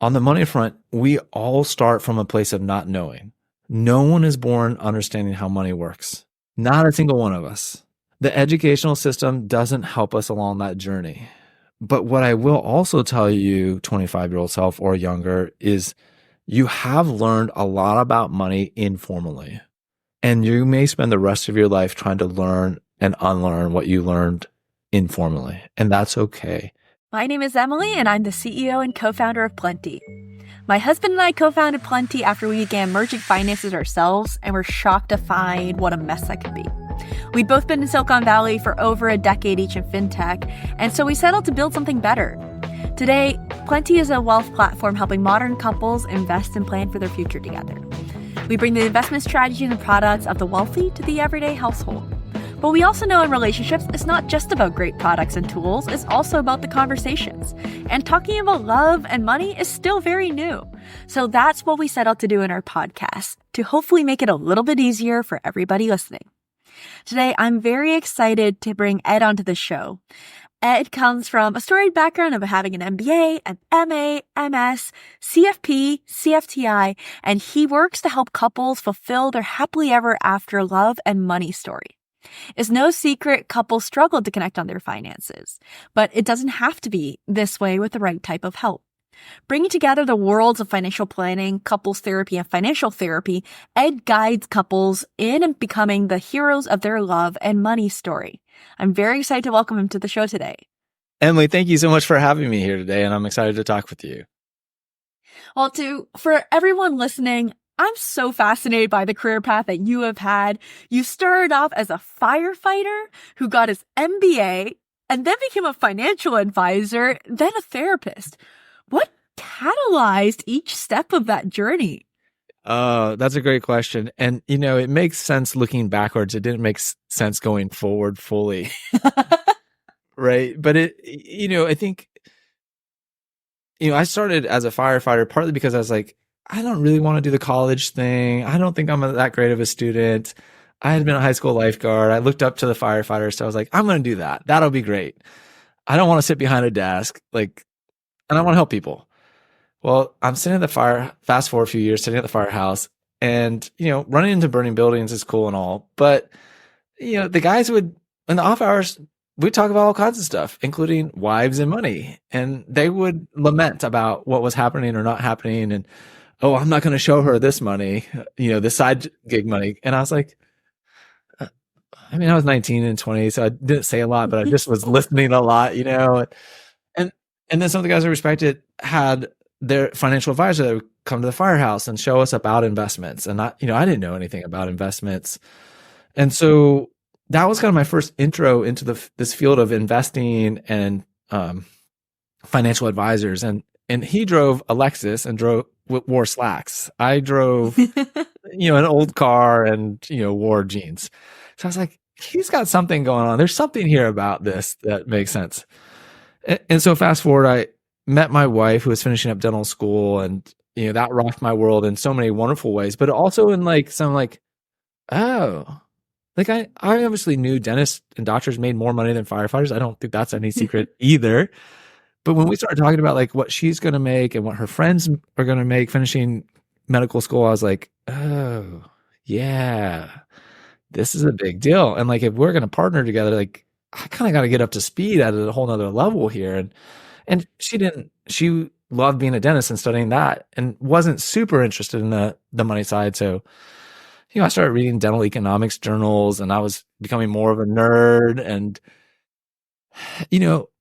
On the money front, we all start from a place of not knowing. No one is born understanding how money works. Not a single one of us. The educational system doesn't help us along that journey. But what I will also tell you, 25-year-old self or younger, is you have learned a lot about money informally. And you may spend the rest of your life trying to learn and unlearn what you learned informally. And that's okay. My name is Emily, and I'm the CEO and co-founder of Plenty. My husband and I co-founded Plenty after we began merging finances ourselves and were shocked to find what a mess that could be. We'd both been in Silicon Valley for over a decade each in fintech, and so we settled to build something better. Today, Plenty is a wealth platform helping modern couples invest and plan for their future together. We bring the investment strategy and the products of the wealthy to the everyday household. But we also know in relationships, it's not just about great products and tools, it's also about the conversations. And talking about love and money is still very new. So that's what we set out to do in our podcast, to hopefully make it a little bit easier for everybody listening. Today, I'm very excited to bring Ed onto the show. Ed comes from a storied background of having an MBA, an MA, MS, CFP, CFTI, and he works to help couples fulfill their happily ever after love and money story. It's no secret couples struggle to connect on their finances, but it doesn't have to be this way with the right type of help. Bringing together the worlds of financial planning, couples therapy, and financial therapy, Ed guides couples in and becoming the heroes of their love and money story. I'm very excited to welcome him to the show today. Emily, thank you so much for having me here today, and I'm excited to talk with you. Well, for everyone listening, I'm so fascinated by the career path that you have had. You started off as a firefighter who got his MBA and then became a financial advisor, then a therapist. What catalyzed each step of that journey? That's a great question. And, it makes sense looking backwards. It didn't make sense going forward fully. Right. But I think, I started as a firefighter partly because I was like, I don't really want to do the college thing. I don't think I'm that great of a student. I had been a high school lifeguard. I looked up to the firefighters. So I was like, I'm going to do that. That'll be great. I don't want to sit behind a desk. And I want to help people. Well, I'm sitting at the fast forward a few years, sitting at the firehouse and, running into burning buildings is cool and all. But, the guys in the off hours, we'd talk about all kinds of stuff, including wives and money. And they would lament about what was happening or not happening. And, oh, I'm not going to show her this money, this side gig money. And I was like, I was 19 and 20, so I didn't say a lot, but I just was listening a lot, And then some of the guys I respected had their financial advisor that would come to the firehouse and show us about investments. And I didn't know anything about investments. And so that was kind of my first intro into this field of investing and financial advisors. And he drove a Lexus and wore slacks. I drove, an old car and, wore jeans. So I was like, he's got something going on. There's something here about this that makes sense. And so fast forward, I met my wife who was finishing up dental school, and that rocked my world in so many wonderful ways, but also in I obviously knew dentists and doctors made more money than firefighters. I don't think that's any secret either. But when we started talking about what she's going to make and what her friends are going to make finishing medical school, I was like, oh yeah, this is a big deal. And if we're going to partner together, I kind of got to get up to speed at a whole nother level here. And she loved being a dentist and studying that and wasn't super interested in the money side. So, I started reading dental economics journals and I was becoming more of a nerd. And,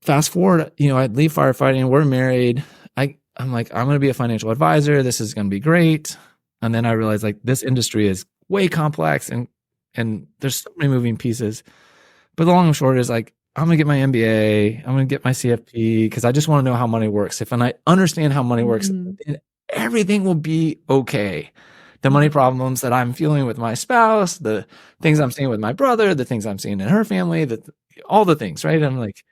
fast forward, I'd leave firefighting. We're married. I'm like, I'm going to be a financial advisor. This is going to be great. And then I realized this industry is way complex and there's so many moving pieces. But the long and short is I'm going to get my MBA. I'm going to get my CFP because I just want to know how money works. If I understand how money works, then everything will be okay. The money problems that I'm feeling with my spouse, the things I'm seeing with my brother, the things I'm seeing in her family, all the things, right? I'm like,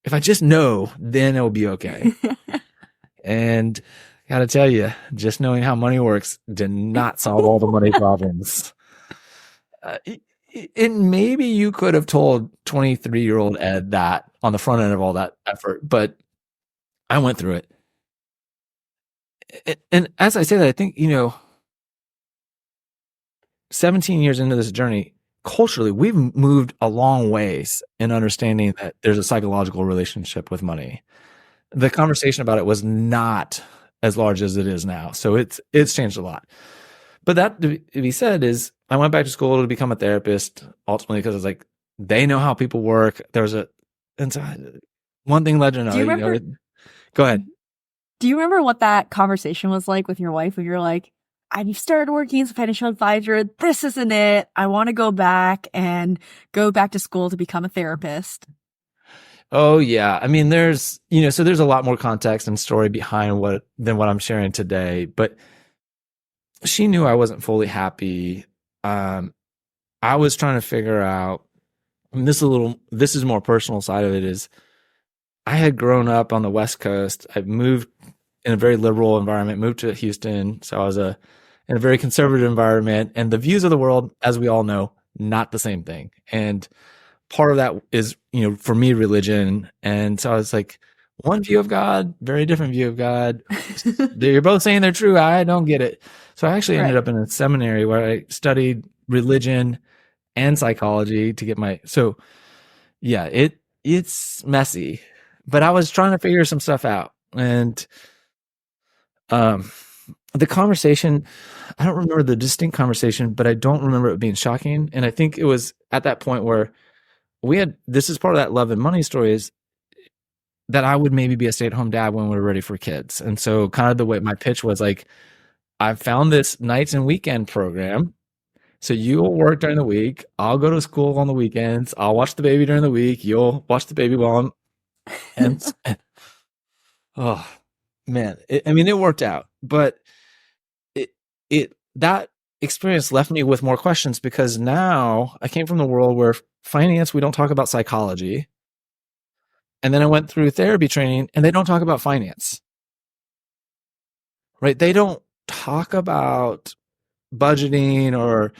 if I just know, then it'll be okay. And I got to tell you, just knowing how money works did not solve all the money problems. And maybe you could have told 23-year-old Ed that on the front end of all that effort, but I went through it. And as I say that, I think, 17 years into this journey, culturally, we've moved a long ways in understanding that there's a psychological relationship with money. The conversation about it was not as large as it is now. So it's changed a lot. But that to be said is I went back to school to become a therapist ultimately because it's like they know how people work. And so one thing led to Do you another, remember? go ahead. Do you remember what that conversation was like with your wife when you're like, I've started working as a financial advisor. This isn't it. I want to go back to school to become a therapist. Oh yeah. I mean, so there's a lot more context and story behind than what I'm sharing today, but she knew I wasn't fully happy. I was trying to figure out, and this is more personal side of it is I had grown up on the West Coast. I moved in a very liberal environment, moved to Houston. So I was in a very conservative environment, and the views of the world, as we all know, not the same thing. And part of that is, for me, religion. And so I was like, one view of God, very different view of God. You're both saying they're true. I don't get it. So I actually ended Right. up in a seminary where I studied religion and psychology to get so yeah, it's messy, but I was trying to figure some stuff out. And um the conversation, I don't remember the distinct conversation, but I don't remember it being shocking. And I think it was at that point where this is part of that love and money story, is that I would maybe be a stay-at-home dad when we were ready for kids. And so kind of the way my pitch was like, I found this nights and weekend program. So you'll work during the week. I'll go to school on the weekends. I'll watch the baby during the week. You'll watch the baby while and oh man, it worked out, but that experience left me with more questions because now I came from the world where finance, we don't talk about psychology. And then I went through therapy training and they don't talk about finance, right? They don't talk about budgeting or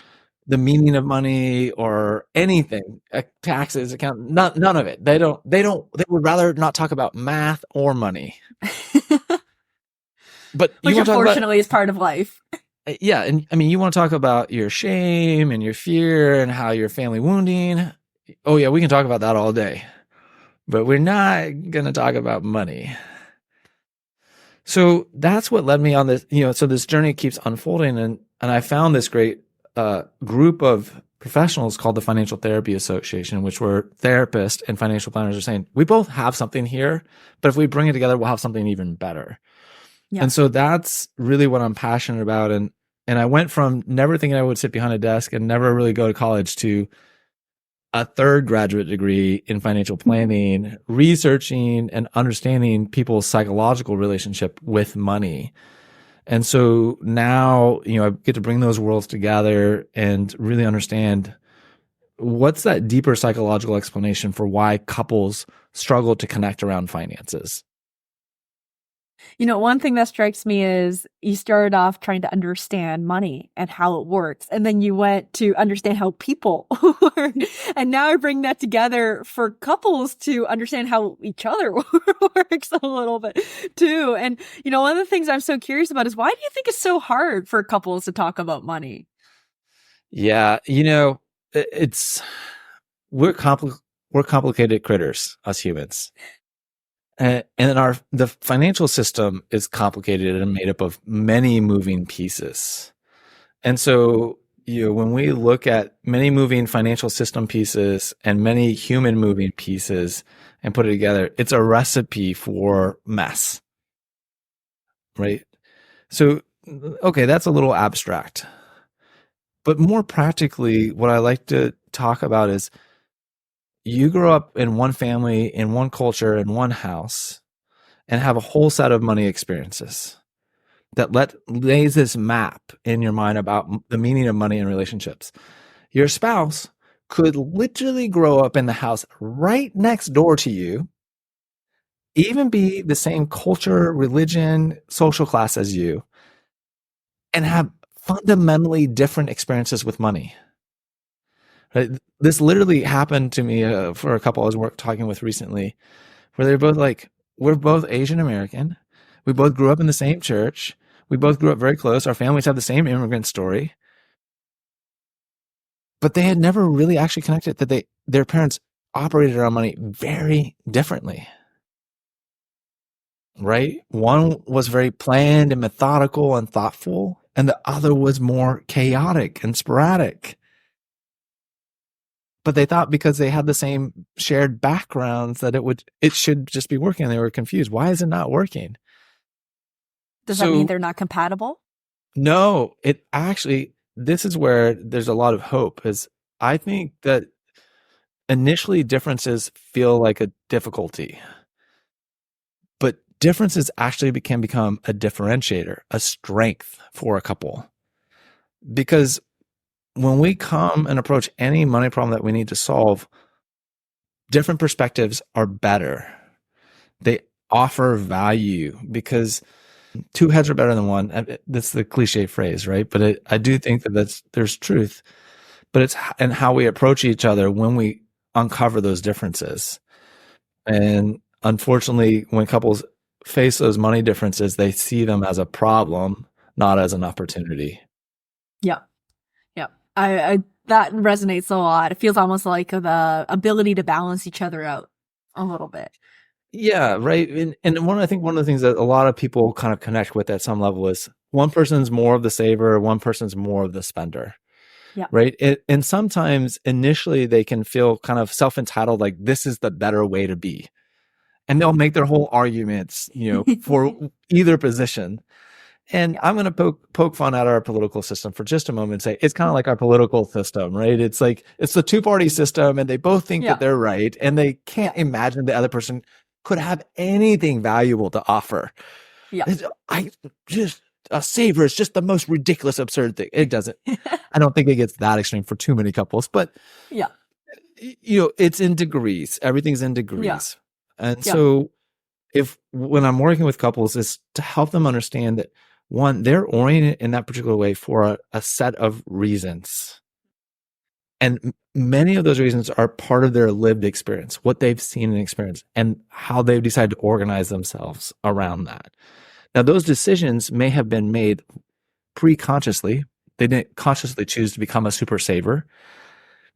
the meaning of money or anything, taxes, account, none of it. They would rather not talk about math or money. But Which you want to talk about, unfortunately is part of life. yeah. And I mean, you want to talk about your shame and your fear and how your family wounding. Oh yeah, we can talk about that all day, but we're not going to talk about money. So that's what led me on this, so this journey keeps unfolding. And I found this great group of professionals called the Financial Therapy Association, which were therapists and financial planners are saying, we both have something here, but if we bring it together, we'll have something even better. Yeah. And so that's really what I'm passionate about. And I went from never thinking I would sit behind a desk and never really go to college to a third graduate degree in financial planning, researching and understanding people's psychological relationship with money. And so now, I get to bring those worlds together and really understand what's that deeper psychological explanation for why couples struggle to connect around finances. One thing that strikes me is you started off trying to understand money and how it works. And then you went to understand how people work. And now I bring that together for couples to understand how each other works a little bit too. And, one of the things I'm so curious about is why do you think it's so hard for couples to talk about money? Yeah. We're complicated critters, us humans. And the financial system is complicated and made up of many moving pieces. And so, when we look at many moving financial system pieces and many human moving pieces and put it together, it's a recipe for mess, right? So, okay, that's a little abstract. But more practically, what I like to talk about is you grow up in one family, in one culture, in one house, and have a whole set of money experiences that lays this map in your mind about the meaning of money and relationships. Your spouse could literally grow up in the house right next door to you, even be the same culture, religion, social class as you, and have fundamentally different experiences with money. Right? This literally happened to me for a couple I was talking with recently, where they're both like, we're both Asian American. We both grew up in the same church. We both grew up very close. Our families have the same immigrant story. But they had never really actually connected that their parents operated around money very differently. Right? One was very planned and methodical and thoughtful, and the other was more chaotic and sporadic. But they thought because they had the same shared backgrounds that it should just be working. They were confused. Why is it not working? Does that mean they're not compatible? No, this is where there's a lot of hope. Is I think that initially differences feel like a difficulty, but differences actually can become a differentiator, a strength for a couple. Because when we come and approach any money problem that we need to solve, different perspectives are better. They offer value because two heads are better than one. That's the cliche phrase, right? But I do think that there's truth, but it's in how we approach each other when we uncover those differences. And unfortunately, when couples face those money differences, they see them as a problem, not as an opportunity. Yeah. Yeah. I that resonates a lot. It feels almost like the ability to balance each other out a little bit. Yeah, right. And I think one of the things that a lot of people kind of connect with at some level is one person's more of the saver, one person's more of the spender. Yeah. Right. And sometimes initially they can feel kind of self-entitled, like this is the better way to be. And they'll make their whole arguments, for either position. And I'm going to poke fun at our political system for just a moment and say it's kind of like our political system, right? It's like it's the two-party system and they both think that they're right and they can't imagine the other person could have anything valuable to offer. Yeah. A saver is just the most ridiculous, absurd thing. It doesn't. I don't think it gets that extreme for too many couples, but it's in degrees. Everything's in degrees. Yeah. And so when I'm working with couples is to help them understand that one, they're oriented in that particular way for a set of reasons. And many of those reasons are part of their lived experience, what they've seen and experienced, and how they've decided to organize themselves around that. Now, those decisions may have been made pre-consciously. They didn't consciously choose to become a super saver,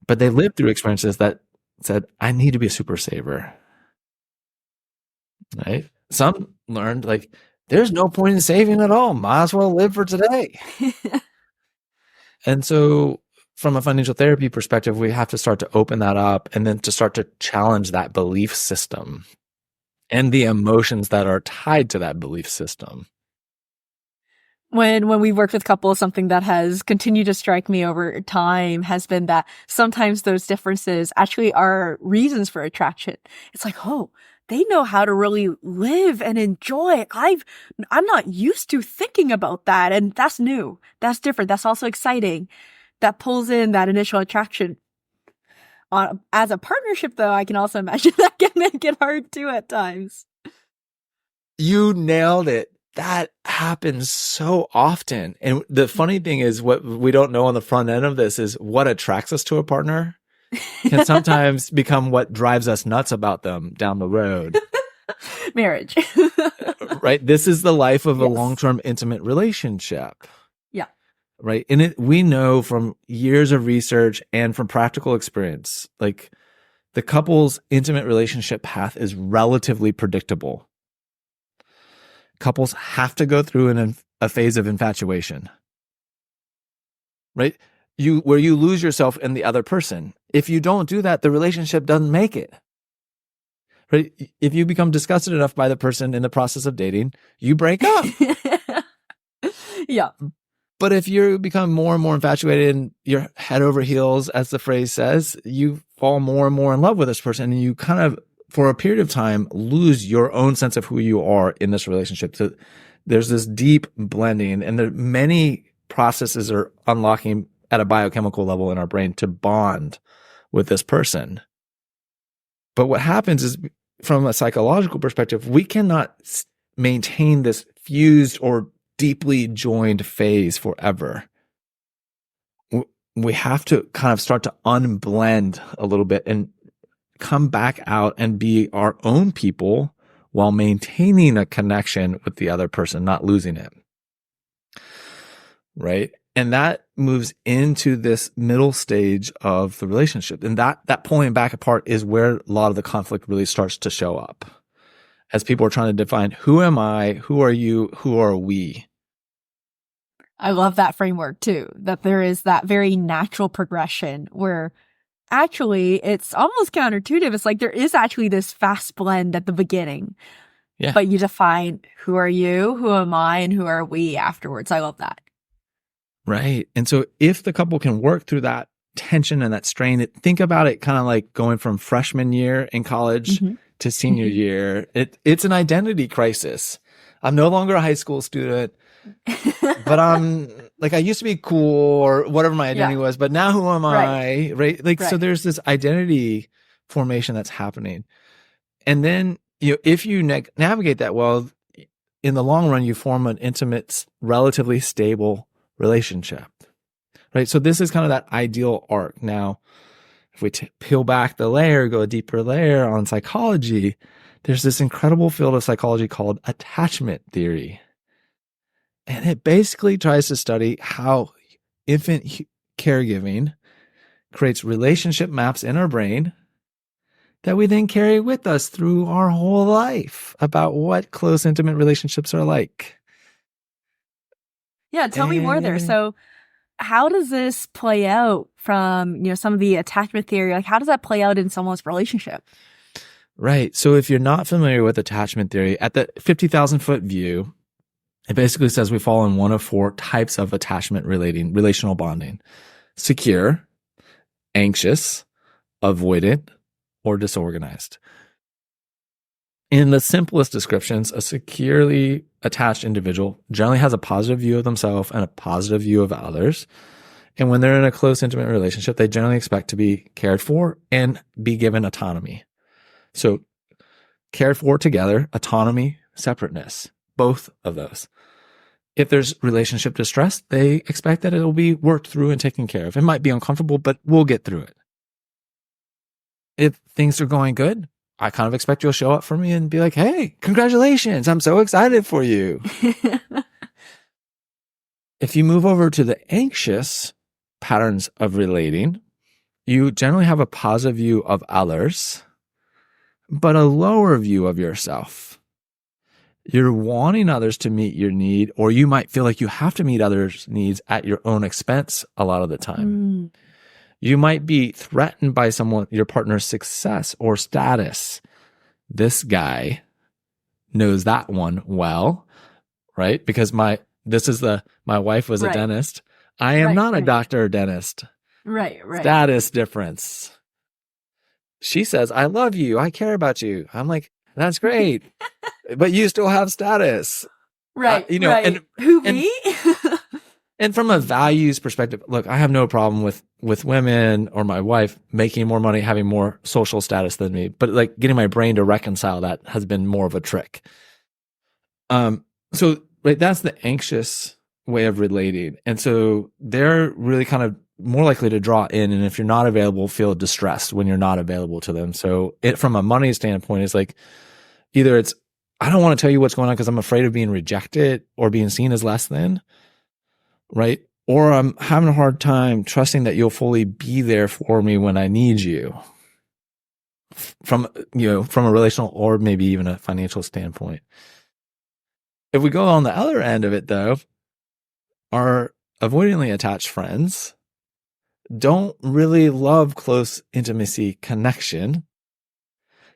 but they lived through experiences that said, I need to be a super saver. Right? Some learned, like, there's no point in saving at all. Might as well live for today. And so from a financial therapy perspective, we have to start to open that up and then to start to challenge that belief system and the emotions that are tied to that belief system. When we work with couples, something that has continued to strike me over time has been that sometimes those differences actually are reasons for attraction. It's like, oh, they know how to really live and enjoy it. I'm not used to thinking about that. And that's new. That's different. That's also exciting. That pulls in that initial attraction. As a partnership, though, I can also imagine that can make it hard too at times. You nailed it. That happens so often. And the funny thing is, what we don't know on the front end of this is what attracts us to a partner can sometimes become what drives us nuts about them down the road. Marriage. Right? This is the life of a long-term intimate relationship. Yeah. Right? And we know from years of research and from practical experience, like the couple's intimate relationship path is relatively predictable. Couples have to go through a phase of infatuation. Right? Where you lose yourself in the other person. If you don't do that, the relationship doesn't make it. Right? If you become disgusted enough by the person in the process of dating, you break up. Yeah. But if you become more and more infatuated and you're head over heels, as the phrase says, you fall more and more in love with this person and you kind of, for a period of time, lose your own sense of who you are in this relationship. So there's this deep blending and there many processes are unlocking at a biochemical level in our brain to bond with this person. But what happens is, from a psychological perspective, we cannot maintain this fused or deeply joined phase forever. We have to kind of start to unblend a little bit and come back out and be our own people while maintaining a connection with the other person, not losing it. right? And that moves into this middle stage of the relationship. And that pulling back apart is where a lot of the conflict really starts to show up as people are trying to define, who am I? Who are you? Who are we? I love that framework too, that there is that very natural progression where actually it's almost counterintuitive. It's like there is actually this fast blend at the beginning, Yeah. but you define who are you, who am I, and who are we afterwards. I love that. Right. And so if the couple can work through that tension and that strain, think about it kind of like going from freshman year in college to senior year. It's an identity crisis. I'm no longer a high school student, but I'm like, I used to be cool or whatever my identity was, but now who am I? Right. Like, so there's this identity formation that's happening. And then, if you navigate that well, in the long run, you form an intimate, relatively stable relationship. Right. So this is kind of that ideal arc. Now, if we peel back the layer, go a deeper layer on psychology, there's this incredible field of psychology called attachment theory. And it basically tries to study how infant caregiving creates relationship maps in our brain that we then carry with us through our whole life about what close, intimate relationships are like. Yeah, tell me more there. So how does this play out from, some of the attachment theory? Like, how does that play out in someone's relationship? Right. So if you're not familiar with attachment theory, at the 50,000 foot view, it basically says we fall in one of four types of relational bonding: secure, anxious, avoidant, or disorganized. In the simplest descriptions, a securely attached individual generally has a positive view of themselves and a positive view of others. And when they're in a close, intimate relationship, they generally expect to be cared for and be given autonomy. So cared for together, autonomy, separateness, both of those. If there's relationship distress, they expect that it'll be worked through and taken care of. It might be uncomfortable, but we'll get through it. If things are going good, I kind of expect you'll show up for me and be like, hey, congratulations. I'm so excited for you. If you move over to the anxious patterns of relating, you generally have a positive view of others, but a lower view of yourself. You're wanting others to meet your need, or you might feel like you have to meet others' needs at your own expense a lot of the time. You might be threatened by your partner's success or status. This guy knows that one well, right? Because my wife was a dentist. I am not a doctor or dentist. Right. Status difference. She says, I love you. I care about you. I'm like, that's great. But you still have status. Right. Right. And who, me? And from a values perspective, look, I have no problem with women or my wife making more money, having more social status than me, but like getting my brain to reconcile that has been more of a trick. So that's the anxious way of relating. And so they're really kind of more likely to draw in. And if you're not available, feel distressed when you're not available to them. So from a money standpoint, it's like either I don't want to tell you what's going on because I'm afraid of being rejected or being seen as less than. Right? Or I'm having a hard time trusting that you'll fully be there for me when I need you. From a relational or maybe even a financial standpoint. If we go on the other end of it though, our avoidantly attached friends don't really love close intimacy connection.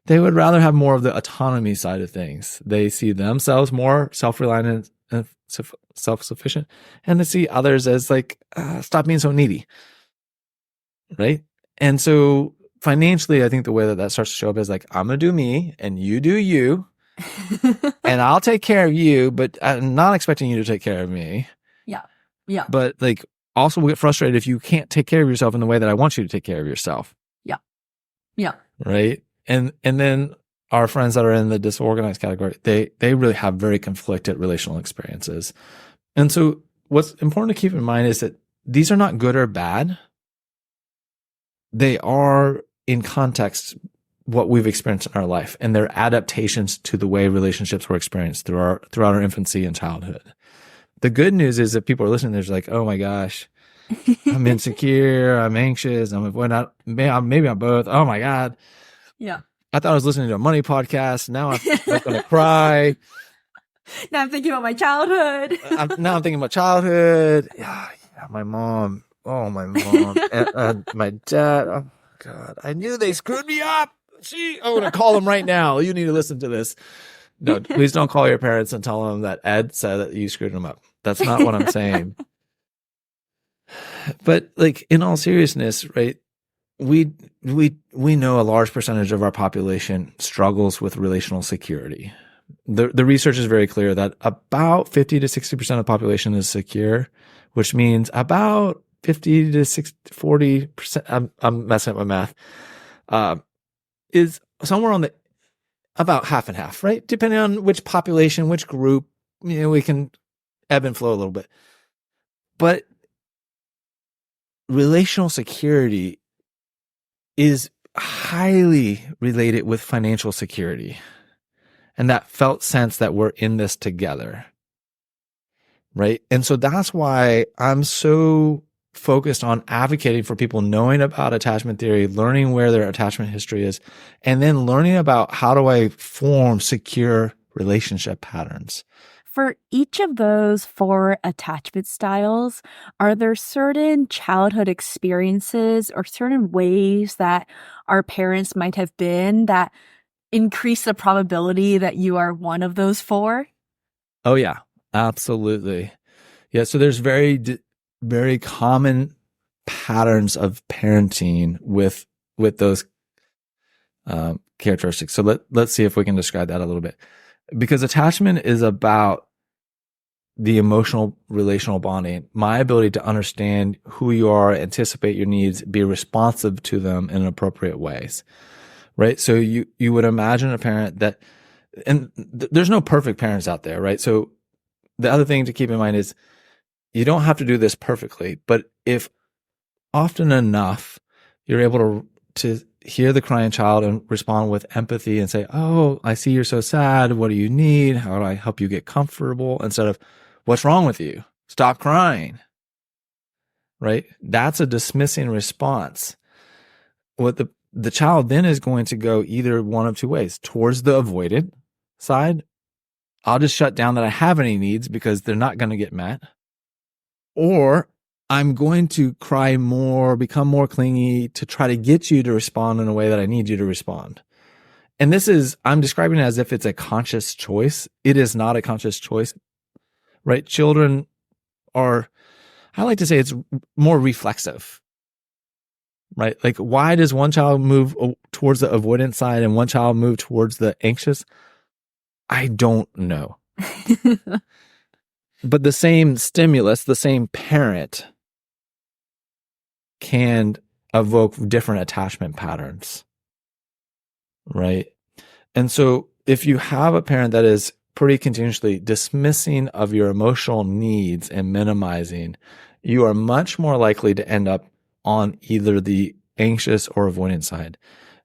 They would rather have more of the autonomy side of things. They see themselves more self-reliant and self-sufficient, and to see others as like, stop being so needy. Right. And so financially, I think the way that starts to show up is like, I'm going to do me and you do you, and I'll take care of you, but I'm not expecting you to take care of me. Yeah. But like, also we'll get frustrated if you can't take care of yourself in the way that I want you to take care of yourself. Yeah. Right. And then our friends that are in the disorganized category, they really have very conflicted relational experiences. And so what's important to keep in mind is that these are not good or bad. They are in context what we've experienced in our life, and they're adaptations to the way relationships were experienced throughout our infancy and childhood. The good news is that people are listening, they're like, oh my gosh, I'm insecure, I'm anxious, maybe I'm both. Oh my God. Yeah. I thought I was listening to a money podcast. Now I'm like going to cry. Now I'm thinking about my childhood. Now I'm thinking about childhood. Yeah, my mom. Oh, my mom. and my dad. Oh, God. I knew they screwed me up. I'm going to call them right now. You need to listen to this. No, please don't call your parents and tell them that Ed said that you screwed them up. That's not what I'm saying. But like, in all seriousness, right? We know a large percentage of our population struggles with relational security. The research is very clear that about 50 to 60% of the population is secure, which means about 50 to 40%, I'm messing up my math, is somewhere on the, about half and half, right? Depending on which population, which group, we can ebb and flow a little bit. But relational security is highly related with financial security. And that felt sense that we're in this together. Right. And so that's why I'm so focused on advocating for people knowing about attachment theory, learning where their attachment history is, and then learning about how do I form secure relationship patterns. For each of those 4 attachment styles, are there certain childhood experiences or certain ways that our parents might have been that increase the probability that you are one of those 4? Oh, yeah, absolutely. Yeah. So there's very common patterns of parenting with those characteristics. So let's see if we can describe that a little bit, because attachment is about the emotional relational bonding, my ability to understand who you are, anticipate your needs, be responsive to them in appropriate ways. Right. So you would imagine a parent that, and there's no perfect parents out there, right? So the other thing to keep in mind is you don't have to do this perfectly, but if often enough you're able to hear the crying child and respond with empathy and say, oh, I see you're so sad. What do you need? How do I help you get comfortable? Instead of, what's wrong with you? Stop crying. Right? That's a dismissing response. What the child then is going to go either one of two ways: towards the avoided side. I'll just shut down that I have any needs because they're not going to get met. Or I'm going to cry more, become more clingy to try to get you to respond in a way that I need you to respond. And I'm describing it as if it's a conscious choice. It is not a conscious choice, right? Children I like to say it's more reflexive, right? Like, why does one child move towards the avoidant side and one child move towards the anxious? I don't know. But the same stimulus, the same parent can evoke different attachment patterns, right? And so if you have a parent that is pretty continuously dismissing of your emotional needs and minimizing, you are much more likely to end up on either the anxious or avoidant side.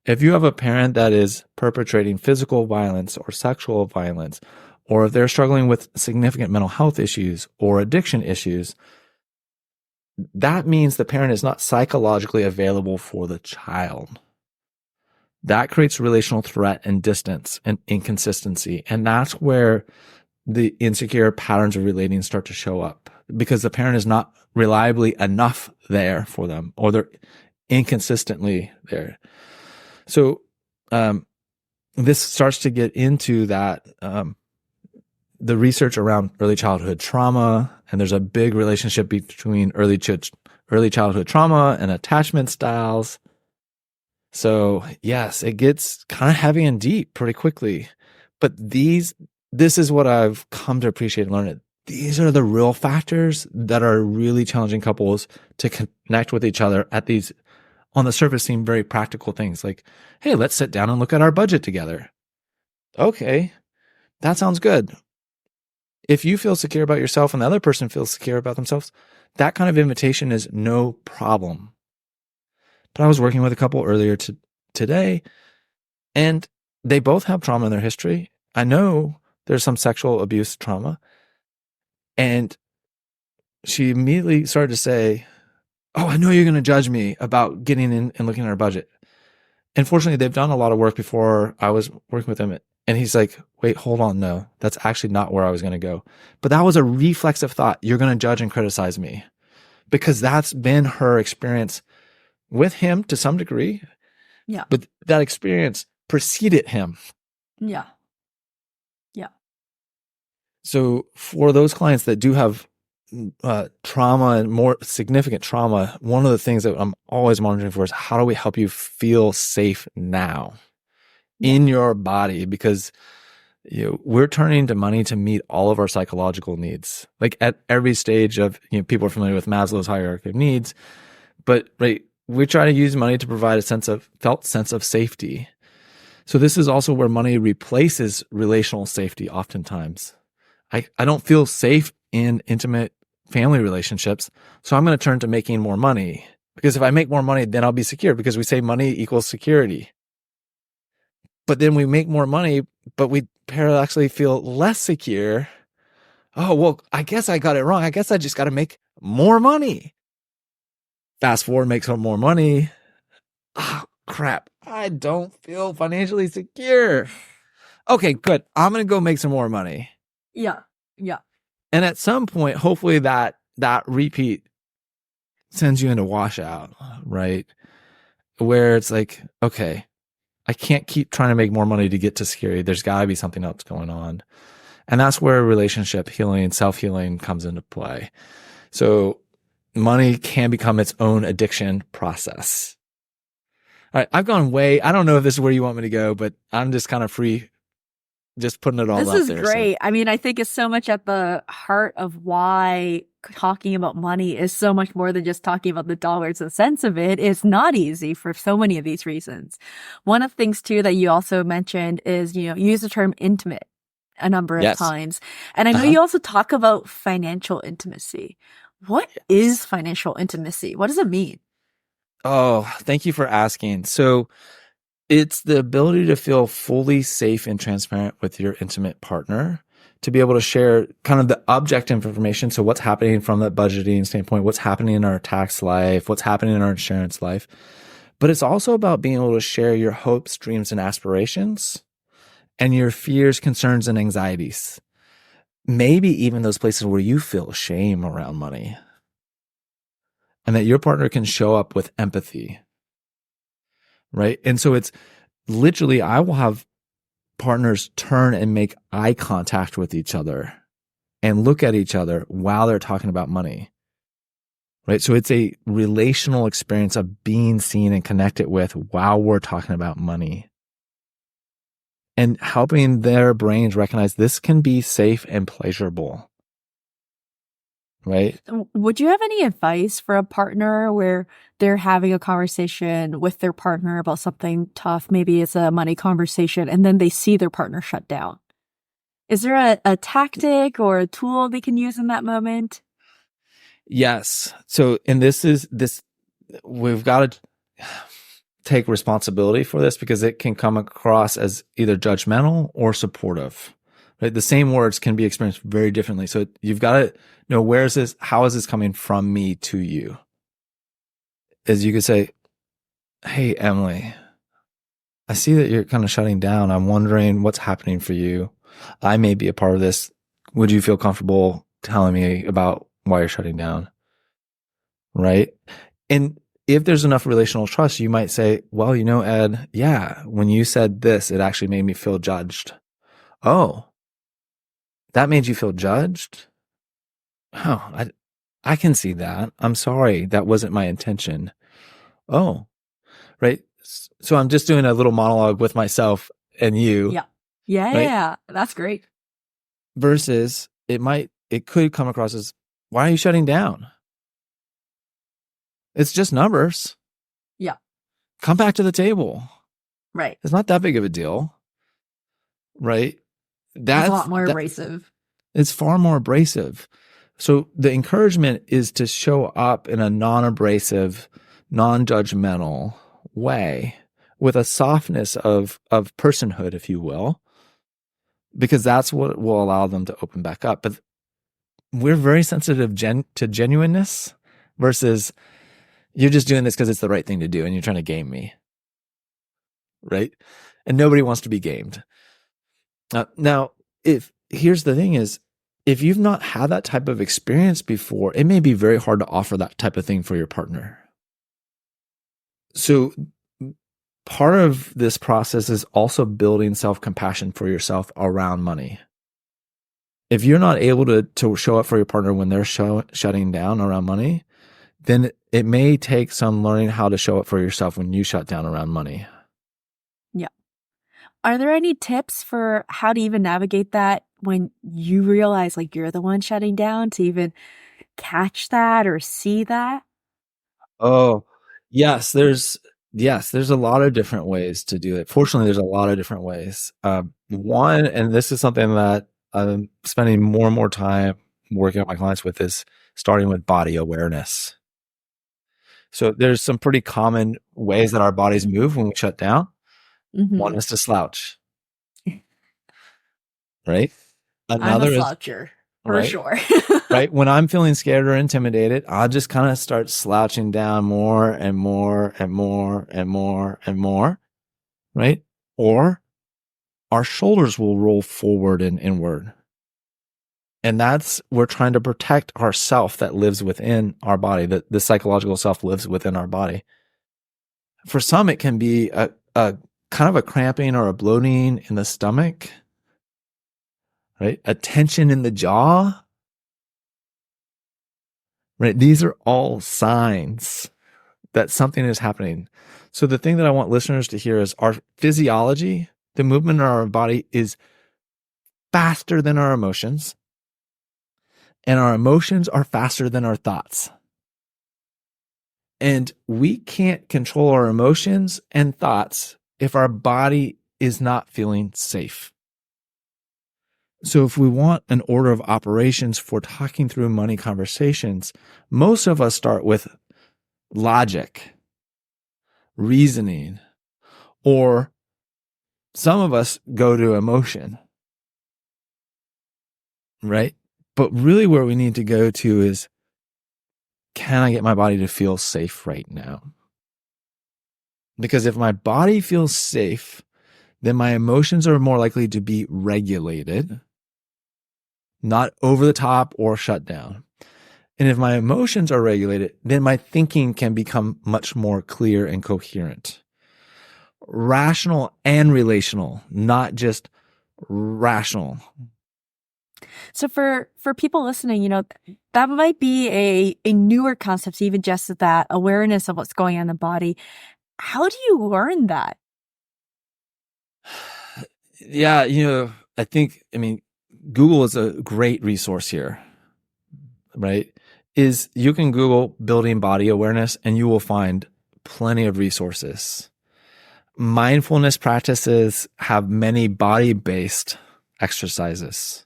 If you have a parent that is perpetrating physical violence or sexual violence, or if they're struggling with significant mental health issues or addiction issues, that means the parent is not psychologically available for the child. That creates relational threat and distance and inconsistency. And that's where the insecure patterns of relating start to show up, because the parent is not reliably enough there for them, or they're inconsistently there. So this starts to get into that the research around early childhood trauma, and there's a big relationship between early childhood trauma and attachment styles. So yes, it gets kind of heavy and deep pretty quickly. But this is what I've come to appreciate and learn. These are the real factors that are really challenging couples to connect with each other at these, on the surface, seem very practical things like, hey, let's sit down and look at our budget together. Okay, that sounds good. If you feel secure about yourself and the other person feels secure about themselves, that kind of invitation is no problem. But I was working with a couple earlier today, and they both have trauma in their history. I know there's some sexual abuse trauma, and she immediately started to say, "Oh, I know you're going to judge me about getting in and looking at our budget." And fortunately, they've done a lot of work before I was working with him. And he's like, "Wait, hold on. No, that's actually not where I was going to go." But that was a reflexive thought. You're going to judge and criticize me, because that's been her experience with him to some degree. Yeah. But that experience preceded him. Yeah. Yeah. So for those clients that do have trauma and more significant trauma, one of the things that I'm always monitoring for is, how do we help you feel safe now in your body? Because we're turning to money to meet all of our psychological needs. Like at every stage of, people are familiar with Maslow's hierarchy of needs, but right, we try to use money to provide a felt sense of safety. So this is also where money replaces relational safety oftentimes. I don't feel safe in intimate family relationships, so I'm going to turn to making more money, because if I make more money, then I'll be secure, because we say money equals security. But then we make more money, but we paradoxically feel less secure. Oh, well, I guess I got it wrong. I guess I just got to make more money. Fast forward, make some more money. Oh, crap. I don't feel financially secure. Okay, good. I'm going to go make some more money. Yeah. Yeah. And at some point, hopefully that repeat sends you into washout, right? Where it's like, okay, I can't keep trying to make more money to get to security. There's got to be something else going on. And that's where relationship healing, self-healing comes into play. So money can become its own addiction process. All right, I've gone I don't know if this is where you want me to go, but I'm just kind of free, just putting it all out there. This is great. So. I mean, I think it's so much at the heart of why talking about money is so much more than just talking about the dollars and cents of it. It's not easy for so many of these reasons. One of the things too that you also mentioned is, you use the term intimate a number of times. And I know you also talk about financial intimacy. What is financial intimacy? What does it mean? Oh, thank you for asking. So it's the ability to feel fully safe and transparent with your intimate partner, to be able to share kind of the objective information. So what's happening from that budgeting standpoint, what's happening in our tax life, what's happening in our insurance life. But it's also about being able to share your hopes, dreams, and aspirations, and your fears, concerns, and anxieties. Maybe even those places where you feel shame around money. And that your partner can show up with empathy. Right? And so it's literally, I will have partners turn and make eye contact with each other and look at each other while they're talking about money. Right? So it's a relational experience of being seen and connected with while we're talking about money. And helping their brains recognize this can be safe and pleasurable. Right? Would you have any advice for a partner where they're having a conversation with their partner about something tough? Maybe it's a money conversation, and then they see their partner shut down. Is there a tactic or a tool they can use in that moment? Yes. So, and we've got to take responsibility for this, because it can come across as either judgmental or supportive. Right? The same words can be experienced very differently. So you've got to know, how is this coming from me to you? As you could say, "Hey, Emily, I see that you're kind of shutting down. I'm wondering what's happening for you. I may be a part of this. Would you feel comfortable telling me about why you're shutting down?" Right? And if there's enough relational trust, you might say, "Well, Ed, yeah, when you said this, it actually made me feel judged." "Oh, that made you feel judged? Oh, I can see that. I'm sorry. That wasn't my intention." Oh, right. So I'm just doing a little monologue with myself and you. Yeah. Yeah. Right? Yeah. That's great. Versus it could come across as, "Why are you shutting down? It's just numbers. Yeah. Come back to the table." Right. It's not that big of a deal. Right? That's a lot more abrasive. It's far more abrasive. So the encouragement is to show up in a non-abrasive, non-judgmental way with a softness of personhood, if you will, because that's what will allow them to open back up. But we're very sensitive to genuineness versus you're just doing this because it's the right thing to do and you're trying to game me. Right. And nobody wants to be gamed. Now, if here's the thing is, if you've not had that type of experience before, it may be very hard to offer that type of thing for your partner. So part of this process is also building self-compassion for yourself around money. If you're not able to show up for your partner when they're shutting down around money, then it may take some learning how to show up for yourself when you shut down around money. Yeah. Are there any tips for how to even navigate that when you realize like you're the one shutting down, to even catch that or see that? Oh, yes, there's a lot of different ways to do it. Fortunately, there's a lot of different ways. One, and this is something that I'm spending more and more time working with my clients with, is starting with body awareness. So there's some pretty common ways that our bodies move when we shut down. One is to slouch, right? Another I'm a is sloucher, for right, sure. right. When I'm feeling scared or intimidated, I'll just kind of start slouching down more and more and more and more and more, right? Or our shoulders will roll forward and inward. And we're trying to protect our self that lives within our body, that the psychological self lives within our body. For some, it can be a kind of a cramping or a bloating in the stomach, right? A tension in the jaw, right? These are all signs that something is happening. So the thing that I want listeners to hear is our physiology, the movement in our body, is faster than our emotions, and our emotions are faster than our thoughts. And we can't control our emotions and thoughts if our body is not feeling safe. So if we want an order of operations for talking through money conversations, most of us start with logic, reasoning, or some of us go to emotion, right? But really where we need to go to is, can I get my body to feel safe right now? Because if my body feels safe, then my emotions are more likely to be regulated, not over the top or shut down. And if my emotions are regulated, then my thinking can become much more clear and coherent. Rational and relational, not just rational. So for people listening, that might be a newer concept, even just that awareness of what's going on in the body. How do you learn that? Yeah, Google is a great resource here, right? You can Google building body awareness and you will find plenty of resources. Mindfulness practices have many body-based exercises,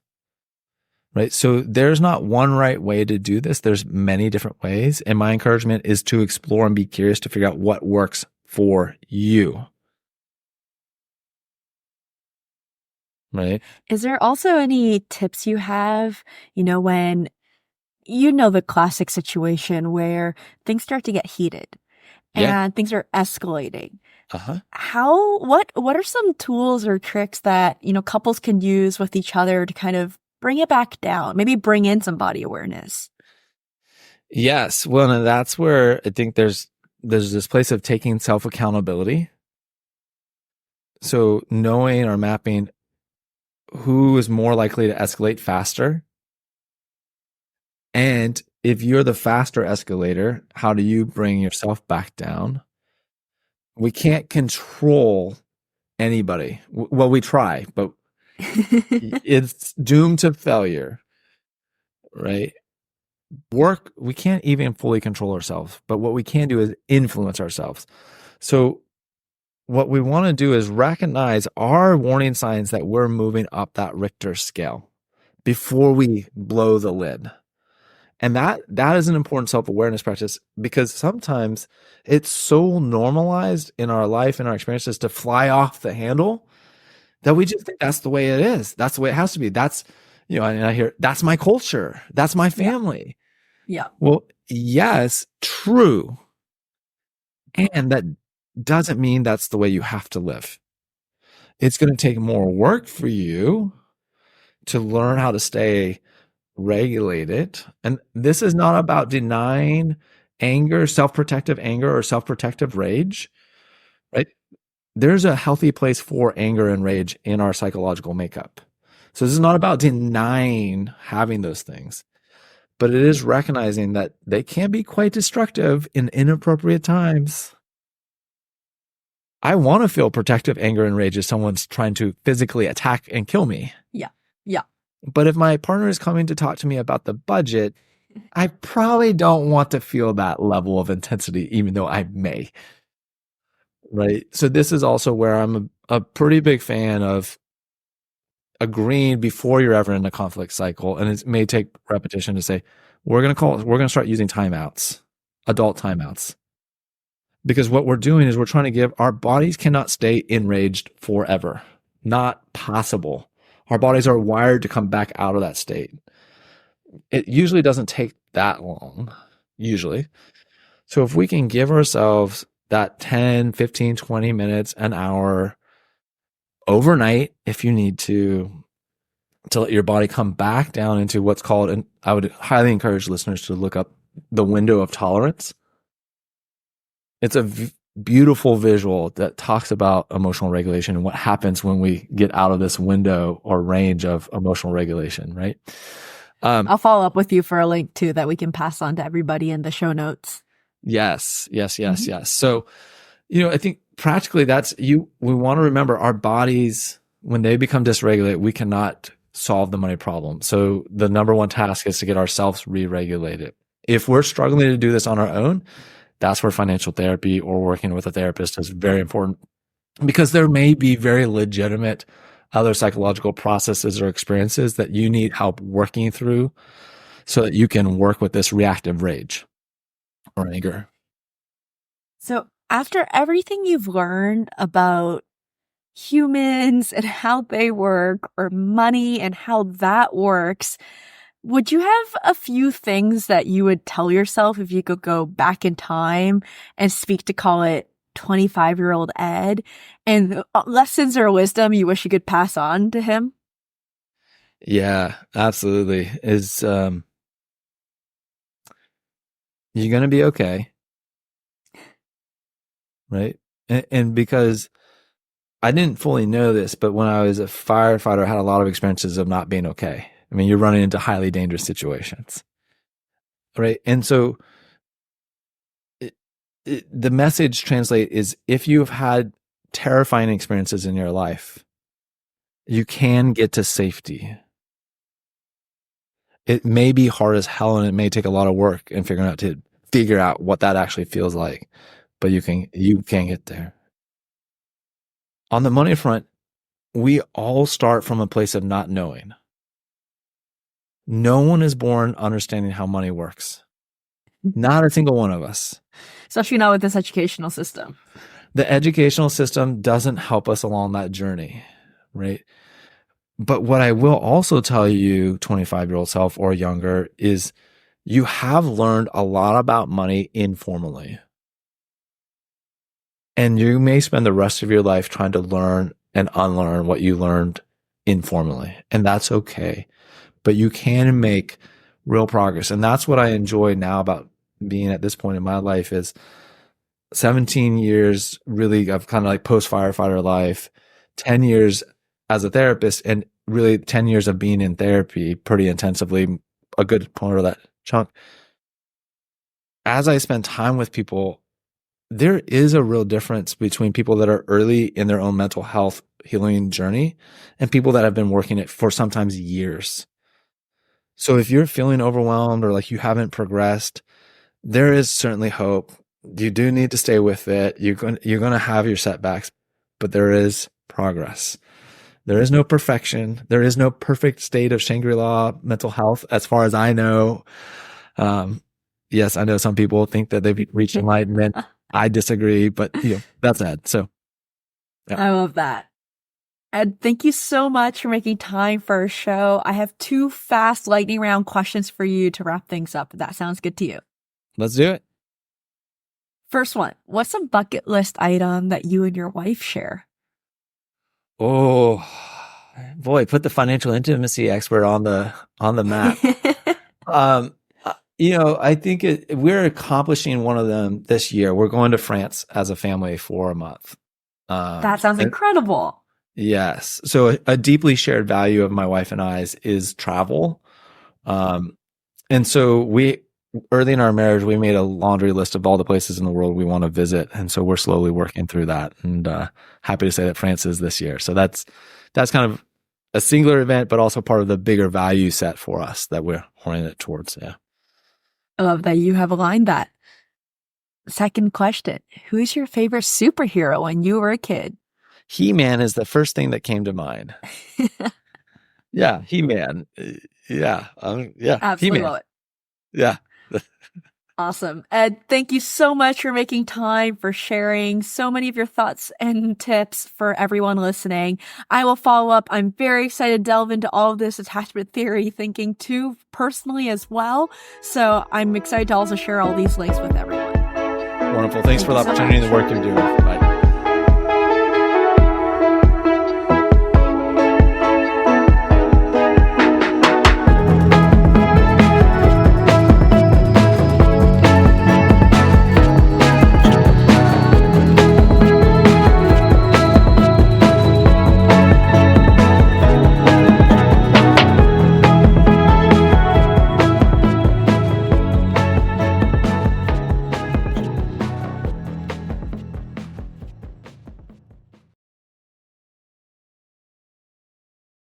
right? So there's not one right way to do this. There's many different ways. And my encouragement is to explore and be curious to figure out what works for you. Right. Is there also any tips you have, when the classic situation where things start to get heated and things are escalating? What are some tools or tricks that, couples can use with each other to kind of bring it back down, maybe bring in some body awareness? Yes. Well, and that's where I think there's this place of taking self-accountability. So knowing or mapping who is more likely to escalate faster. And if you're the faster escalator, how do you bring yourself back down? We can't control anybody. Well, we try, but it's doomed to failure, right? We can't even fully control ourselves, but what we can do is influence ourselves. So what we want to do is recognize our warning signs that we're moving up that Richter scale before we blow the lid. And that is an important self-awareness practice, because sometimes it's so normalized in our life and our experiences to fly off the handle that we just think that's the way it is. That's the way it has to be. And I hear, that's my culture. That's my family. Yeah. Well, yes, true. And that doesn't mean that's the way you have to live. It's going to take more work for you to learn how to stay regulated. And this is not about denying anger, self-protective anger or self-protective rage, right? There's a healthy place for anger and rage in our psychological makeup. So this is not about denying having those things, but it is recognizing that they can be quite destructive in inappropriate times. I want to feel protective anger and rage if someone's trying to physically attack and kill me. Yeah. Yeah. But if my partner is coming to talk to me about the budget, I probably don't want to feel that level of intensity, even though I may. Right. So this is also where I'm a pretty big fan of agreeing before you're ever in a conflict cycle. And it may take repetition to say, we're going to start using timeouts, adult timeouts. Because what we're doing is we're trying to our bodies cannot stay enraged forever. Not possible. Our bodies are wired to come back out of that state. It usually doesn't take that long, usually. So if we can give ourselves that 10, 15, 20 minutes, an hour overnight, if you need to let your body come back down into what's called, and I would highly encourage listeners to look up the window of tolerance. It's a beautiful visual that talks about emotional regulation and what happens when we get out of this window or range of emotional regulation, right? I'll follow up with you for a link too that we can pass on to everybody in the show notes. Yes. So, I think practically we want to remember our bodies, when they become dysregulated, we cannot solve the money problem. So the number one task is to get ourselves re-regulated. If we're struggling to do this on our own, that's where financial therapy or working with a therapist is very important, because there may be very legitimate other psychological processes or experiences that you need help working through so that you can work with this reactive rage or anger. So after everything you've learned about humans and how they work, or money and how that works, would you have a few things that you would tell yourself if you could go back in time and speak to, call it 25-year-old Ed, and lessons or wisdom you wish you could pass on to him? Yeah, absolutely. You're going to be okay. Right. And because I didn't fully know this, but when I was a firefighter, I had a lot of experiences of not being okay. I mean, you're running into highly dangerous situations. Right. And so the message translate is, if you've had terrifying experiences in your life, you can get to safety. It may be hard as hell, and it may take a lot of work in figure out what that actually feels like, but you can get there. On the money front, we all start from a place of not knowing. No one is born understanding how money works. Not a single one of us. Especially not with this educational system. The educational system doesn't help us along that journey, right? But what I will also tell you, 25-year-old self or younger, is you have learned a lot about money informally. And you may spend the rest of your life trying to learn and unlearn what you learned informally. And that's okay. But you can make real progress. And that's what I enjoy now about being at this point in my life, is 17 years really of kind of like post-firefighter life, 10 years as a therapist, and really 10 years of being in therapy pretty intensively, a good part of that chunk. As I spend time with people, there is a real difference between people that are early in their own mental health healing journey and people that have been working it for sometimes years. So if you're feeling overwhelmed or like you haven't progressed, there is certainly hope. You do need to stay with it. You're going to have your setbacks, but there is progress. There is no perfection. There is no perfect state of Shangri-La mental health, as far as I know. Yes, I know some people think that they've reached enlightenment. I disagree, but that's Ed. So yeah. I love that. Ed, thank you so much for making time for our show. I have 2 fast lightning round questions for you to wrap things up, if that sounds good to you. Let's do it. First one, what's a bucket list item that you and your wife share? Oh boy, put the financial intimacy expert on the map. I think we're accomplishing one of them this year. We're going to France as a family for a month. That sounds incredible. Yes. So a deeply shared value of my wife and I's is travel. And so early in our marriage, we made a laundry list of all the places in the world we want to visit. And so we're slowly working through that, and happy to say that France is this year. So that's kind of a singular event, but also part of the bigger value set for us that we're oriented towards. Yeah. I love that you have aligned that. Second question, who's your favorite superhero when you were a kid? He-Man is the first thing that came to mind. Yeah, He-Man. Yeah. Absolutely He-Man. love it. Yeah. Awesome. Ed, thank you so much for making time, for sharing so many of your thoughts and tips for everyone listening. I will follow up. I'm very excited to delve into all of this attachment theory thinking too, personally as well. So I'm excited to also share all these links with everyone. Wonderful. Thanks for the opportunity and the work you're doing. Bye.